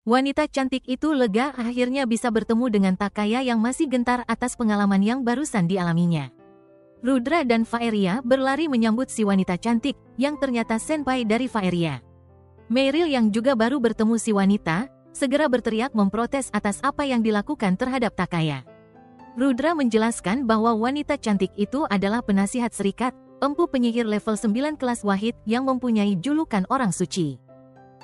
Wanita cantik itu lega akhirnya bisa bertemu dengan Takaya yang masih gentar atas pengalaman yang barusan dialaminya. Rudra dan Faeria berlari menyambut si wanita cantik, yang ternyata senpai dari Faeria. Meryl yang juga baru bertemu si wanita, segera berteriak memprotes atas apa yang dilakukan terhadap Takaya. Rudra menjelaskan bahwa wanita cantik itu adalah penasihat serikat, empu penyihir level 9 kelas wahid yang mempunyai julukan orang suci.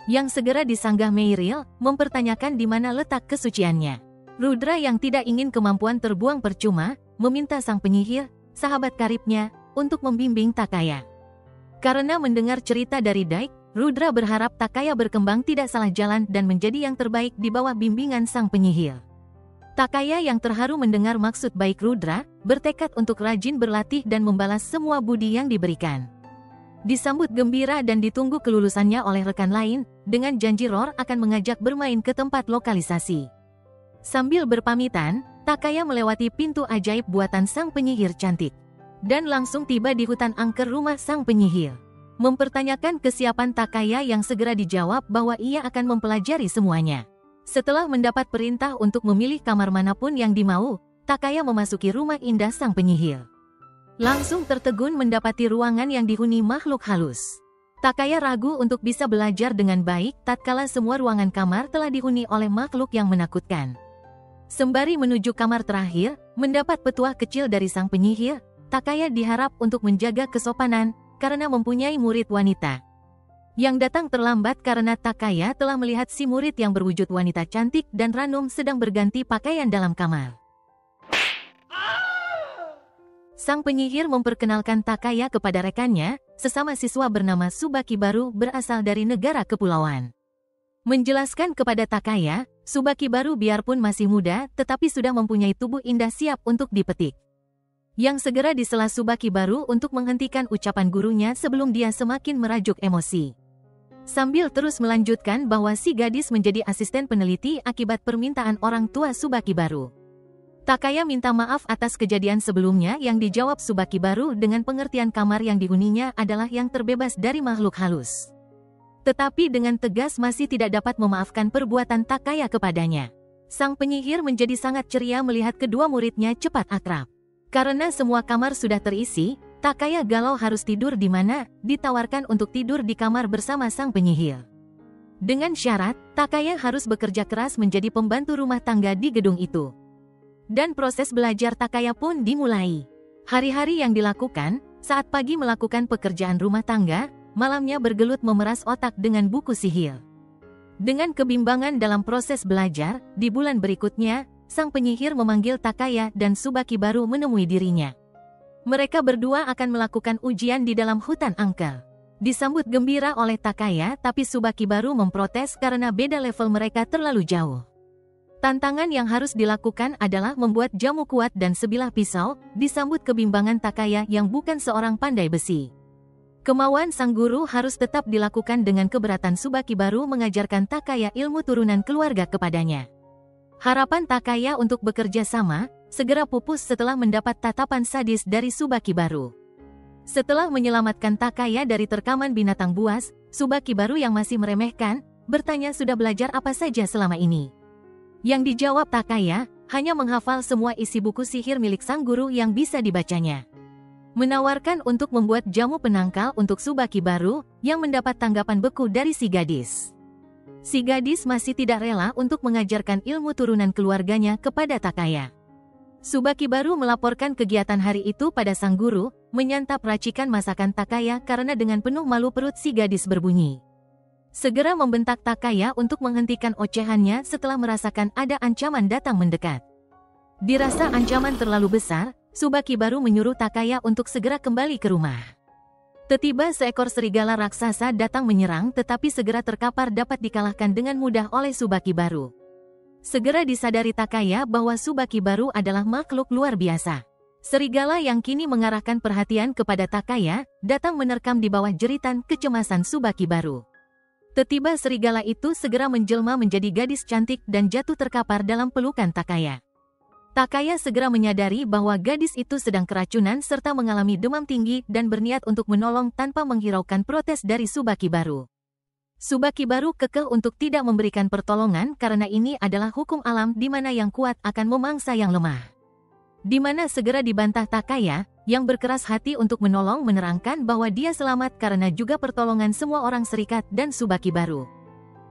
Yang segera disanggah Meryl, mempertanyakan di mana letak kesuciannya. Rudra yang tidak ingin kemampuan terbuang percuma, meminta sang penyihir, sahabat karibnya, untuk membimbing Takaya. Karena mendengar cerita dari Daik, Rudra berharap Takaya berkembang tidak salah jalan dan menjadi yang terbaik di bawah bimbingan sang penyihir. Takaya yang terharu mendengar maksud baik Rudra, bertekad untuk rajin berlatih dan membalas semua budi yang diberikan. Disambut gembira dan ditunggu kelulusannya oleh rekan lain, dengan janji Roar akan mengajak bermain ke tempat lokalisasi. Sambil berpamitan, Takaya melewati pintu ajaib buatan sang penyihir cantik. Dan langsung tiba di hutan angker rumah sang penyihir. Mempertanyakan kesiapan Takaya yang segera dijawab bahwa ia akan mempelajari semuanya. Setelah mendapat perintah untuk memilih kamar manapun yang dimau, Takaya memasuki rumah indah sang penyihir. Langsung tertegun mendapati ruangan yang dihuni makhluk halus. Takaya ragu untuk bisa belajar dengan baik tatkala semua ruangan kamar telah dihuni oleh makhluk yang menakutkan. Sembari menuju kamar terakhir, mendapat petuah kecil dari sang penyihir, Takaya diharap untuk menjaga kesopanan, karena mempunyai murid wanita. Yang datang terlambat karena Takaya telah melihat si murid yang berwujud wanita cantik dan ranum sedang berganti pakaian dalam kamar. Sang penyihir memperkenalkan Takaya kepada rekannya, sesama siswa bernama Tsubaki Baru berasal dari negara kepulauan. Menjelaskan kepada Takaya, Tsubaki Baru biarpun masih muda, tetapi sudah mempunyai tubuh indah siap untuk dipetik. Yang segera disela Tsubaki Baru untuk menghentikan ucapan gurunya sebelum dia semakin merajuk emosi. Sambil terus melanjutkan bahwa si gadis menjadi asisten peneliti akibat permintaan orang tua Tsubaki Baru. Takaya minta maaf atas kejadian sebelumnya yang dijawab Tsubaki Baru dengan pengertian kamar yang dihuninya adalah yang terbebas dari makhluk halus. Tetapi dengan tegas masih tidak dapat memaafkan perbuatan Takaya kepadanya. Sang penyihir menjadi sangat ceria melihat kedua muridnya cepat akrab. Karena semua kamar sudah terisi, Takaya galau harus tidur di mana, ditawarkan untuk tidur di kamar bersama sang penyihir. Dengan syarat, Takaya harus bekerja keras menjadi pembantu rumah tangga di gedung itu. Dan proses belajar Takaya pun dimulai. Hari-hari yang dilakukan, saat pagi melakukan pekerjaan rumah tangga, malamnya bergelut memeras otak dengan buku sihir. Dengan kebimbangan dalam proses belajar, di bulan berikutnya, sang penyihir memanggil Takaya dan Tsubaki Baru menemui dirinya. Mereka berdua akan melakukan ujian di dalam hutan angker. Disambut gembira oleh Takaya, tapi Tsubaki Baru memprotes karena beda level mereka terlalu jauh. Tantangan yang harus dilakukan adalah membuat jamu kuat dan sebilah pisau, disambut kebimbangan Takaya yang bukan seorang pandai besi. Kemauan sang guru harus tetap dilakukan dengan keberatan Tsubaki Baru mengajarkan Takaya ilmu turunan keluarga kepadanya. Harapan Takaya untuk bekerja sama, segera pupus setelah mendapat tatapan sadis dari Tsubaki Baru. Setelah menyelamatkan Takaya dari terkaman binatang buas, Tsubaki Baru yang masih meremehkan, bertanya sudah belajar apa saja selama ini. Yang dijawab Takaya, hanya menghafal semua isi buku sihir milik sang guru yang bisa dibacanya. Menawarkan untuk membuat jamu penangkal untuk Tsubaki Baru, yang mendapat tanggapan beku dari si gadis. Si gadis masih tidak rela untuk mengajarkan ilmu turunan keluarganya kepada Takaya. Tsubaki Baru melaporkan kegiatan hari itu pada sang guru, menyantap racikan masakan Takaya karena dengan penuh malu perut si gadis berbunyi. Segera membentak Takaya untuk menghentikan ocehannya setelah merasakan ada ancaman datang mendekat. Dirasa ancaman terlalu besar, Tsubaki Baru menyuruh Takaya untuk segera kembali ke rumah. Tiba-tiba seekor serigala raksasa datang menyerang tetapi segera terkapar dapat dikalahkan dengan mudah oleh Tsubaki Baru. Segera disadari Takaya bahwa Tsubaki Baru adalah makhluk luar biasa. Serigala yang kini mengarahkan perhatian kepada Takaya, datang menerkam di bawah jeritan kecemasan Tsubaki Baru. Tiba-tiba serigala itu segera menjelma menjadi gadis cantik dan jatuh terkapar dalam pelukan Takaya. Takaya segera menyadari bahwa gadis itu sedang keracunan serta mengalami demam tinggi dan berniat untuk menolong tanpa menghiraukan protes dari Tsubaki Baru. Subakibaru kekeh untuk tidak memberikan pertolongan karena ini adalah hukum alam di mana yang kuat akan memangsa yang lemah. Di mana segera dibantah Takaya, yang berkeras hati untuk menolong menerangkan bahwa dia selamat karena juga pertolongan semua orang serikat dan Subakibaru.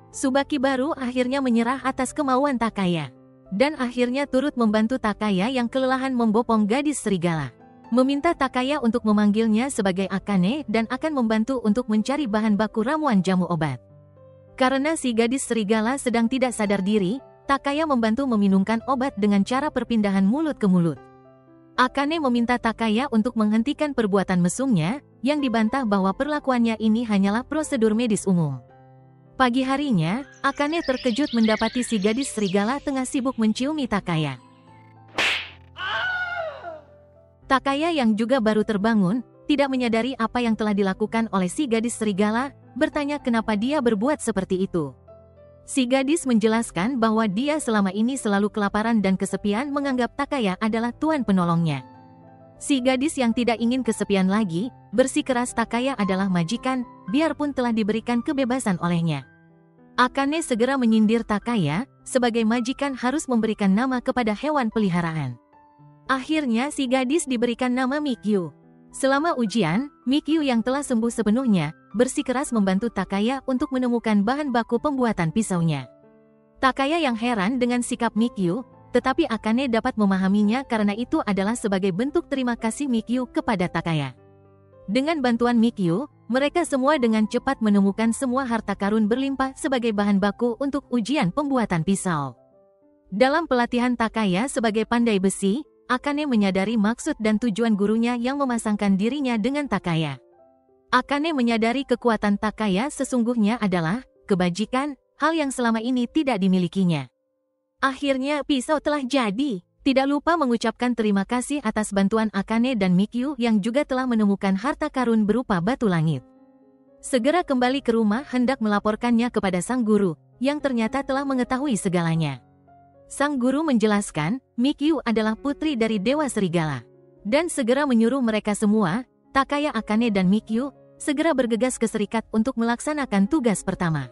Subakibaru akhirnya menyerah atas kemauan Takaya. Dan akhirnya turut membantu Takaya yang kelelahan membopong gadis serigala. Meminta Takaya untuk memanggilnya sebagai Akane dan akan membantu untuk mencari bahan baku ramuan jamu obat. Karena si gadis serigala sedang tidak sadar diri, Takaya membantu meminumkan obat dengan cara perpindahan mulut ke mulut. Akane meminta Takaya untuk menghentikan perbuatan mesumnya, yang dibantah bahwa perlakuannya ini hanyalah prosedur medis umum. Pagi harinya, Akane terkejut mendapati si gadis serigala tengah sibuk menciumi Takaya. Takaya yang juga baru terbangun, tidak menyadari apa yang telah dilakukan oleh si gadis serigala, bertanya kenapa dia berbuat seperti itu. Si gadis menjelaskan bahwa dia selama ini selalu kelaparan dan kesepian menganggap Takaya adalah tuan penolongnya. Si gadis yang tidak ingin kesepian lagi, bersikeras Takaya adalah majikan, biarpun telah diberikan kebebasan olehnya. Akane segera menyindir Takaya, sebagai majikan harus memberikan nama kepada hewan peliharaan. Akhirnya si gadis diberikan nama Mikyu. Selama ujian, Mikyu yang telah sembuh sepenuhnya, bersikeras membantu Takaya untuk menemukan bahan baku pembuatan pisaunya. Takaya yang heran dengan sikap Mikyu, tetapi Akane dapat memahaminya karena itu adalah sebagai bentuk terima kasih Mikyu kepada Takaya. Dengan bantuan Mikyu, mereka semua dengan cepat menemukan semua harta karun berlimpah sebagai bahan baku untuk ujian pembuatan pisau. Dalam pelatihan Takaya sebagai pandai besi, Akane menyadari maksud dan tujuan gurunya yang memasangkan dirinya dengan Takaya. Akane menyadari kekuatan Takaya sesungguhnya adalah kebajikan, hal yang selama ini tidak dimilikinya. Akhirnya pisau telah jadi. Tidak lupa mengucapkan terima kasih atas bantuan Akane dan Mikyu yang juga telah menemukan harta karun berupa batu langit. Segera kembali ke rumah hendak melaporkannya kepada sang guru, yang ternyata telah mengetahui segalanya. Sang guru menjelaskan, Mikyu adalah putri dari Dewa Serigala. Dan segera menyuruh mereka semua, Takaya, Akane dan Mikyu, segera bergegas ke serikat untuk melaksanakan tugas pertama.